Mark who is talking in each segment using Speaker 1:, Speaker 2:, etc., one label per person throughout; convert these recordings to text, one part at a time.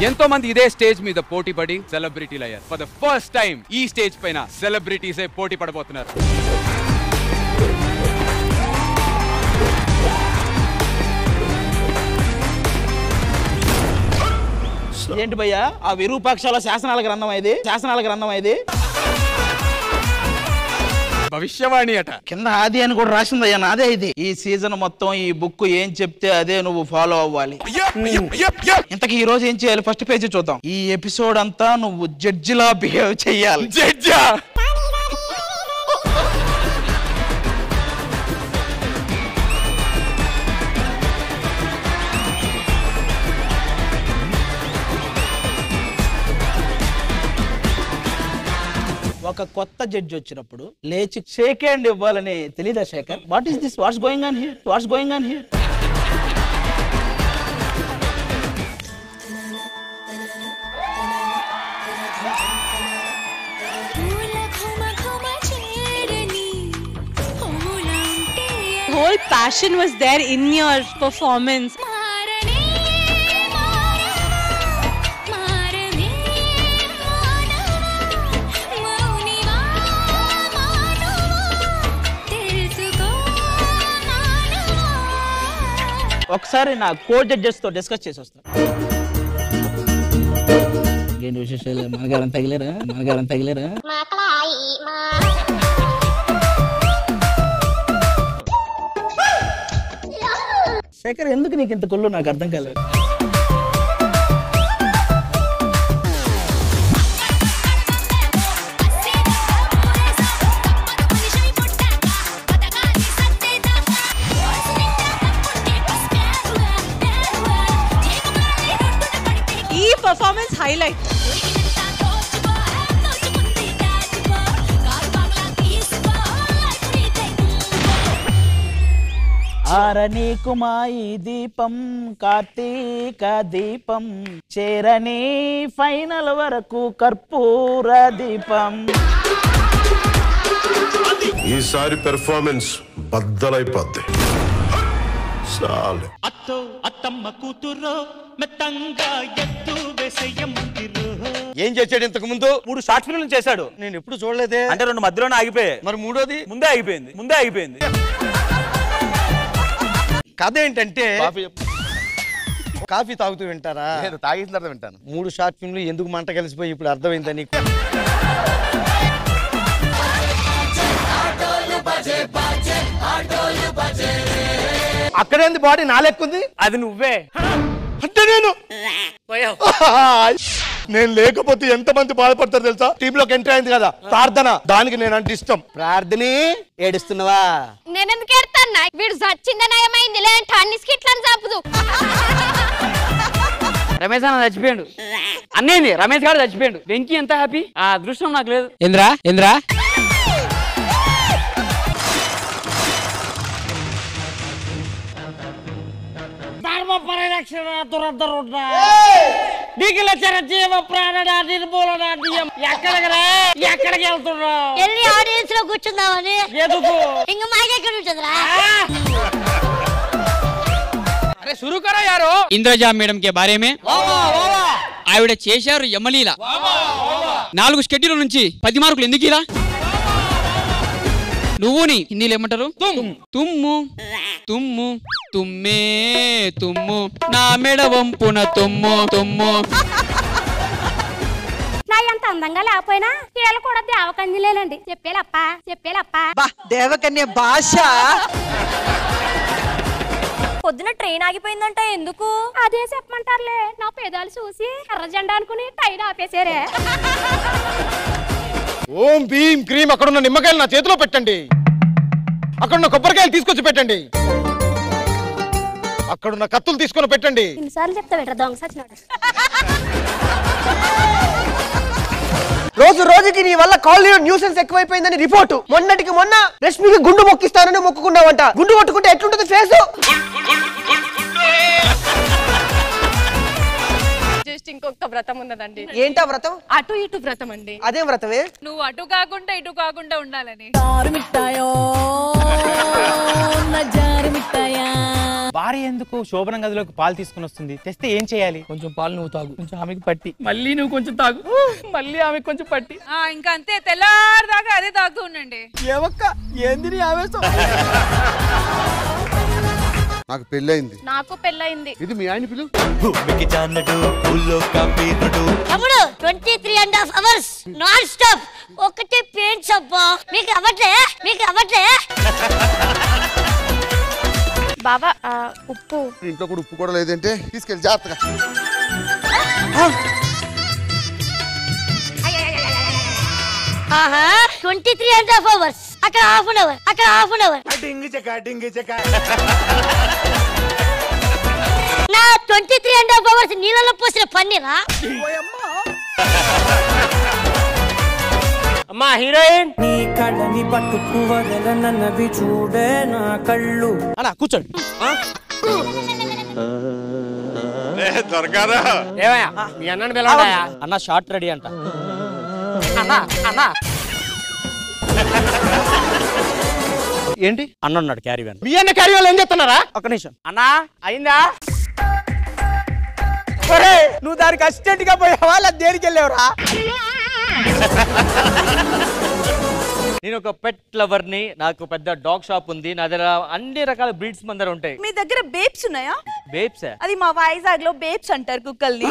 Speaker 1: ఎంతో మంది ఇదే స్టేజ్ మీద పోటీ పడి సెలబ్రిటీలు అయ్యారు. ఫర్ ద ఫస్ట్ టైం ఈ స్టేజ్ పైన సెలబ్రిటీసే పోటీ పడబోతున్నారు.
Speaker 2: ఏంటి భయ్యా ఆ విరూపాక్షల శాసనాల గ్రంథం ఇది
Speaker 1: భవిష్యవాణి అట.
Speaker 2: కింద ఆది అని కూడా రాసిందయ్యా, నాదే ఇది. ఈ సీజన్ మొత్తం ఈ బుక్ ఏం చెప్తే అదే నువ్వు ఫాలో అవ్వాలి. ఇంతకీ ఈ రోజు ఏం చేయాలి? ఫస్ట్ పేజీ చూద్దాం. ఈ ఎపిసోడ్ అంతా నువ్వు జడ్జిలా బిహేవ్ చెయ్యాలి.
Speaker 1: జడ్జా
Speaker 2: ఒక కొత్త జడ్జి వచ్చినప్పుడు లేచి షేక్ హ్యాండ్ ఇవ్వాలని తెలీదా Shekhar? What is this? What's going on here?
Speaker 3: Whole passion was there in your performance.
Speaker 2: ఒకసారి నా కో జడ్జెస్ తో డిస్కస్ చేసి వస్తాను. ఏంటి విశేషాలు? మనగారం తగిలేరా? శేఖర్ ఎందుకు నీకు ఇంత కుళ్ళు? నాకు అర్థం కాలేదు.
Speaker 3: Performance highlight.
Speaker 2: ఆరని కుమాయి దీపం కార్తీక దీపం చేరని ఫైనల్ వరకు కర్పూర దీపం.
Speaker 4: ఈసారి పెర్ఫార్మెన్స్ బద్దలైపోద్ది.
Speaker 5: అత్తో అత్తమ్మ కూతురో మెత్తంగా ఎత్తు వేసేయమ్మంటిరో.
Speaker 6: ఏం చేశాడు ఇంతకు ముందు?
Speaker 7: 3 షార్ట్ ఫిల్మ్లు చేశాడు.
Speaker 6: నేను ఎప్పుడు చూడలేదే.
Speaker 7: అంటే 2 మధ్యలోనే ఆగిపోయాయి.
Speaker 6: మరి మూడోది
Speaker 7: ముందే ఆగిపోయింది.
Speaker 6: కథ ఏంటంటే కాఫీ తాగుతూ వింటారా?
Speaker 7: తాగిన తర్వాత వింటాను.
Speaker 6: 3 షార్ట్ ఫిల్మ్లు ఎందుకు మంట కలిసిపోయి ఇప్పుడు అర్థమైందా నీకు? అక్కడేంది బాడీ నాలెక్కుంది?
Speaker 7: అది నువ్వే.
Speaker 6: అంటే నేను లేకపోతే ఎంతమంది బాధపడతారు తెలుసా? టీమ్ లోకి ఎంట్రీ అయింది కదా ప్రార్థన, దానికి నేను అంటే ఇష్టం. ప్రార్థనే ఏడుస్తున్నావా?
Speaker 8: నేనెందుకు ఏడతాన్నా? వీడు సచ్చిందనయమైంది లేంట అన్ని స్కిట్లను చంపుదు.
Speaker 9: రమేష్ అన్న చచ్చిపోయాడు. అన్నేంది రమేష్ గారు చచ్చిపోయాడు. వెంకీ ఎంత హ్యాపీ. ఆ అదృష్టం నాకు లేదు.
Speaker 10: ఇంద్రా
Speaker 9: పరిరక్షణ దురదరుడ్డా నీకుల చిరజీవ ప్రాణ నిర్మూలన ఎక్కడికి వెళ్తున్నావు?
Speaker 8: వెళ్ళి ఆడియన్స్ లో కూర్చుందామని.
Speaker 9: ఎందుకు?
Speaker 8: ఇంక మాకెక్కడ ఉంటుందిరా?
Speaker 9: అరే शुरू करो यारो.
Speaker 10: ఇంద్రజా మేడం కే బారే మే ఆవిడ చేశారు యమలీల. 4 స్కెడ్యూల్ నుంచి 10 మార్కులు ఎందుకు ఇలా? నువ్వుని హిందీలో ఏమంటారు? తుమ్ము తుమ్మే తుమ్ము నా మెడ వంపున తుమ్ము.
Speaker 8: నా ఎంత అందంగా లేకపోయినా వీళ్ళు కూడా దేవకన్యలేనండి. చెప్పేలప్ప
Speaker 11: దేవకన్య భాష.
Speaker 8: పొద్దున ట్రైన్ ఆగిపోయిందంట. ఎందుకు? అదే చెప్పమంటారులే. నా పేదాలు చూసి ఎర్ర జెండా అనుకుని ట్రైన్ ఆపేసారే.
Speaker 6: ఓం భీం క్రీమ్ అక్కడున్న నిమ్మకాయలు నా చేతిలో పెట్టండి. అక్కడున్న కొబ్బరికాయలు తీసుకొచ్చి పెట్టండి. అక్కడున్న కత్తులు తీసుకొని పెట్టండి.
Speaker 8: ఎన్నిసార్లు చెప్తా బెటర్ దొంగ సచ్చినాడు.
Speaker 11: రోజుకి నీ వల్ల కాలనీలో న్యూసెన్స్ ఎక్కువైపోయిందని రిపోర్టు. మొన్నటికి మొన్న రష్మికి గుండు మొక్కిస్తానని మొక్కుకున్నావంట. గుండు కొట్టుకుంటే ఎట్లుంటుంది ఫేసు?
Speaker 3: జస్ట్ ఇంకొక వ్రతం ఉన్నదండి.
Speaker 11: ఏంటా వ్రతం?
Speaker 3: అటు ఇటు వ్రతం అండి.
Speaker 11: అదే వ్రతమే.
Speaker 3: నువ్వు అటు కాకుండా ఇటు కాకుండా ఉండాలని.
Speaker 7: భార్య ఎందుకు శోభనం గదిలోకి పాలు తీసుకుని వస్తుంది? తెస్తే ఏం చేయాలి?
Speaker 2: కొంచెం పాలు నువ్వు తాగు, కొంచెం ఆమెకి పట్టి, మళ్ళీ నువ్వు కొంచెం తాగు, మళ్ళీ ఆమెకి కొంచెం పట్టి.
Speaker 3: ఇంకా అంతే, తెల్లారిదాకా అదే తాగుతూ ఉండండి.
Speaker 11: ఏవక్క ఏంది నీ ఆవేశం?
Speaker 12: నాకు పెళ్ళయింది.
Speaker 8: నాకు పెళ్ళయింది.
Speaker 12: ఇది మీ ఆయన పిలు.
Speaker 5: భూమికి జానడు పూల్లో కాపీరుడు.
Speaker 8: తమ్ముడు 23.5 hours నాన్ స్టాప్ ఒకటే పెయింట్స్ అబ్బా. మీకు అవ్వట్లే బాబా. ఉప్పు
Speaker 12: ఇంట్లో కూడా ఉప్పు కూడా లేదంటే తీసుకెళ్ళి జాగ్రత్తగా.
Speaker 8: 23.5 hours అక్కడ హాఫ్ అన్ అవర్
Speaker 6: డింగి చెక్క
Speaker 8: నా 23.5 hours నీళ్ళలో పోసిన పన్నీరా.
Speaker 9: అమ్మా హీరోయిన్.
Speaker 5: నీ కళ్ళని పట్టుకు వదలనన్నవి చూడే నా కళ్ళు.
Speaker 2: అన్నా కూర్చోండి.
Speaker 6: దొరకారా
Speaker 9: ఏమయ్యా మీ అన్నని పిలవడాయా?
Speaker 2: అన్న షార్ట్ రెడీ అంట.
Speaker 9: అన్నా
Speaker 2: ఏంటి?
Speaker 9: అన్న ఉన్నాడు క్యారీ వ్యాన్.
Speaker 2: మీ అన్న క్యారీ వాళ్ళు ఏం చెప్తున్నారా? ఒక్క నిమిషం.
Speaker 9: అన్నా అయిందా?
Speaker 11: నువ్వు దానికి అసిస్టెంట్ గా పోయావా లేదా దేనికి వెళ్ళావురా?
Speaker 9: నేను ఒక పెట్ లవర్ ని. నాకు పెద్ద డాగ్ షాప్ ఉంది. నా దగ్గర అన్ని రకాల బ్రీడ్స్ మందర ఉంటాయి.
Speaker 3: మీ దగ్గర బేబ్స్ ఉన్నాయా?
Speaker 9: బేబ్స్?
Speaker 3: అది మా వైజాగ్ లో బేబ్స్ అంటారు కుక్కల్ని.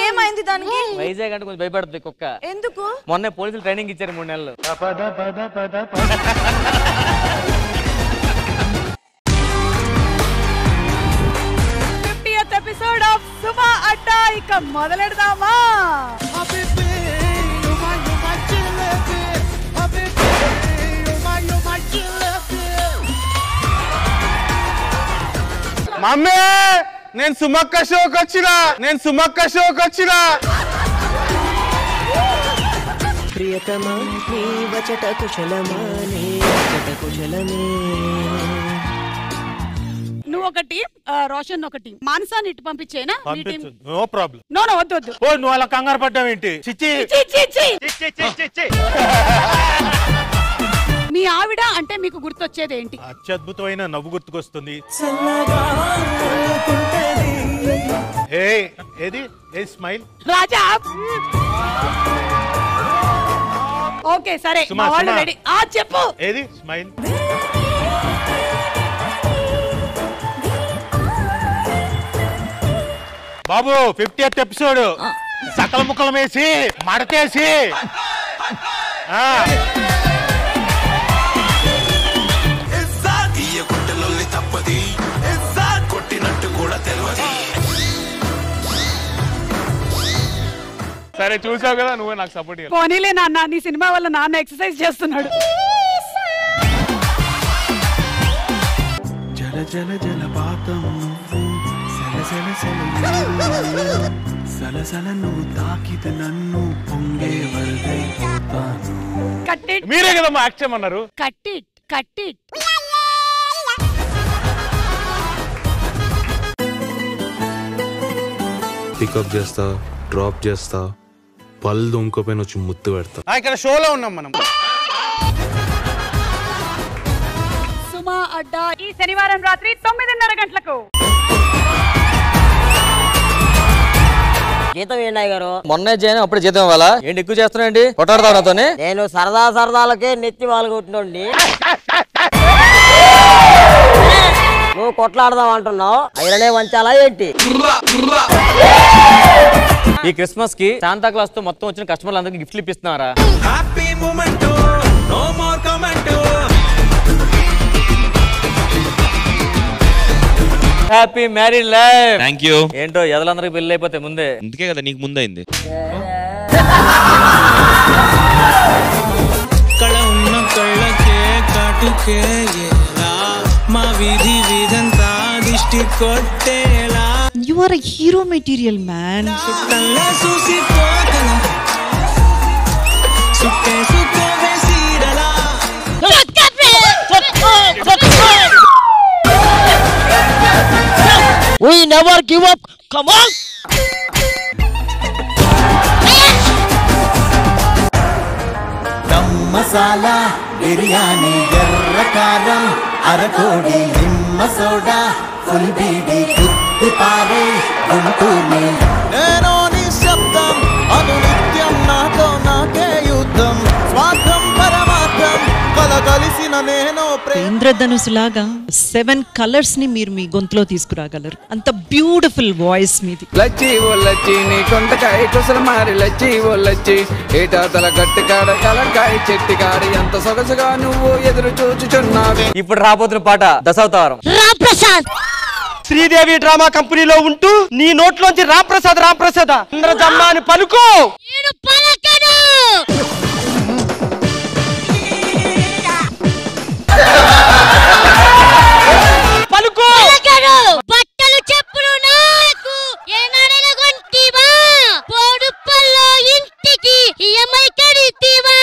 Speaker 3: ఏమైంది దానికి?
Speaker 9: వైజాగ్ అంటే కొంచెం భయపడుతుంది కుక్క.
Speaker 3: ఎందుకు?
Speaker 9: మొన్న పోలీసులు ట్రైనింగ్ ఇచ్చారు 3 నెలలు.
Speaker 3: 50th episode of సుమా అడ్డా ఇక మొదలెడదామా?
Speaker 6: మమ్మీ నేను సుమక్క షోకి వచ్చినా.
Speaker 5: ప్రియతమా నీ వచట కుశలమానే కుశలమే.
Speaker 3: నువ్వు ఒకటి, రోషన్ ఒకటి, మానసాన్ని ఇటు పంపించేనా?
Speaker 6: No problem.
Speaker 3: నో వద్దు.
Speaker 6: ఓ నువ్వు అలా కంగారు పడ్డావేంటి? చిచ్చి
Speaker 3: మీ ఆవిడ అంటే మీకు గుర్తొచ్చేది ఏంటి?
Speaker 6: అత్యద్భుతమైన నవ్వు గుర్తుకొస్తుంది. ఏది స్మైల్
Speaker 3: రాజా. ఓకే సరే, మా వాళ్ళు రెడీ. చెప్పు.
Speaker 6: ఏది స్మైల్? బాబు 50th ఎపిసోడ్ సకల ముక్కలం వేసి మడతేసి తప్పది కొట్టినట్టు కూడా తెలియదు.
Speaker 1: సరే చూసావు కదా, నువ్వే నాకు సపోర్ట్ చేయాలి.
Speaker 3: పోనీలే నాన్న, నీ సినిమా వల్ల నాన్న ఎక్సర్సైజ్ చేస్తున్నాడు.
Speaker 5: జల జల జలపాతం సలసల నువ్వు తాకితే నన్ను పొంగే వరదైపోతాను.
Speaker 1: మీరే కదమ్మా యాక్ట్ చేయమన్నారు.
Speaker 3: Cut it.
Speaker 4: పికప్ చేస్తా, డ్రాప్ చేస్తా, పళ్ళు దొంకపోయిన వచ్చి ముద్దు పెడతా.
Speaker 6: ఇక్కడ షోలో ఉన్నాం మనం.
Speaker 3: సుమా అడ్డా ఈ శనివారం రాత్రి 9:30 గంటలకు.
Speaker 9: జీతం ఏంటి గారు? మొన్నే చేయను, అప్పుడే జీతం ఇవ్వాలా? ఏంటి ఎక్కువ చేస్తున్నాండి? కొట్టాడతావు నాతోనే? నేను సరదాలకే నెత్తి వాళ్ళు కొట్టినండి. నువ్వు కొట్లాడదాం అంటున్నావు, అయిననే వంచాలా ఏంటి? ఈ క్రిస్మస్ కి శాంతా క్లాస్ తో మొత్తం వచ్చిన కస్టమర్లు అందరికి గిఫ్ట్లు ఇప్పిస్తున్నారా? Happy married life.
Speaker 13: Thank you.
Speaker 9: ఏంటో ఎదలందరికి పెళ్లి అయిపోతే ముందే.
Speaker 13: అందుకే కదా నీకు ముందైంది.
Speaker 5: కళ ఉన్న కళ్ళకే కాటుకే మా విధి విధంతా దిష్టి కొట్టేలా.
Speaker 14: You are a hero material, man.
Speaker 5: కళ్ళ చూసి పోతలా సుక్కే సుక్కే వేసిరలా.
Speaker 9: We never give up. Come on.
Speaker 5: Dum masala biryani ఎర్ర కారం అరకోడి కమ్మ సోడా ఫుల్ బీడి గుద్ది పారే గుంటూనే నేను నిశ్శబ్దం అను నిత్యం నాతో నాకే యుద్ధం స్వార్థం పరమార్థం కలగలిసిన నేను
Speaker 14: ఇంద్రధనుసు లాగా 7 కలర్స్ ని మీరు మీ గొంతులో తీసుకురాగలరు. అంత బ్యూటిఫుల్ వాయిస్ మీది.
Speaker 13: లచ్చి ఓ లచ్చి నీ కొంటకాయ కుసల మారి లచ్చి ఓ లచ్చి ఏటా తల గట్టి కాడ కలకాయ చెట్టి కాడి అంత సొగసుగా నువ్వు ఎదురు చూచుచున్నావే.
Speaker 9: ఇప్పుడు రాబోతున్న పాట దశావతారం.
Speaker 11: రాంప్రసాద్ శ్రీదేవి డ్రామా కంపెనీలో ఉంటూ నీ నోట్లోంచి రాంప్రసాద్ రాంప్రసాద్ ఇంద్రజమ్మ అని పలుకో. పలుకో.
Speaker 8: బట్టలు చెప్పులు నాకు ఏనాడైనా కొంటివా పోడుపల్లో ఇంటికి ఈఎంఐ కడితివా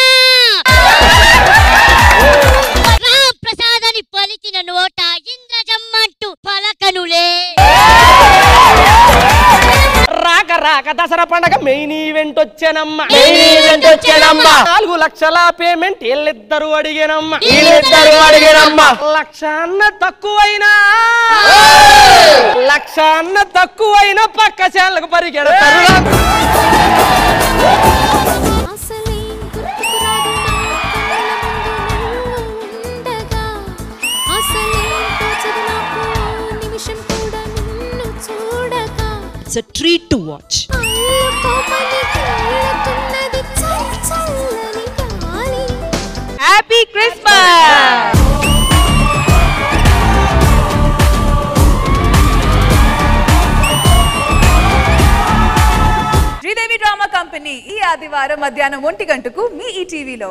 Speaker 8: రాంప్రసాద్ అని పలికిన నోట ఇంద్రజమ్మంటూ పలకనులే.
Speaker 11: రాక రాక దసరా పండగ మెయిన్ ఈవెంట్ వచ్చానమ్మా. 4 లక్షల పేమెంట్ వీళ్ళిద్దరు అడిగానమ్మా. లక్ష అన్న తక్కువైనా పక్క చేళ్ళకు పరిగెడతారు.
Speaker 14: It's a treat to watch.
Speaker 3: Happy Christmas!
Speaker 15: Sridevi drama company ఈ ఆదివారం మధ్యాహ్నం 1 గంటకు మీ ఈటీవీలో.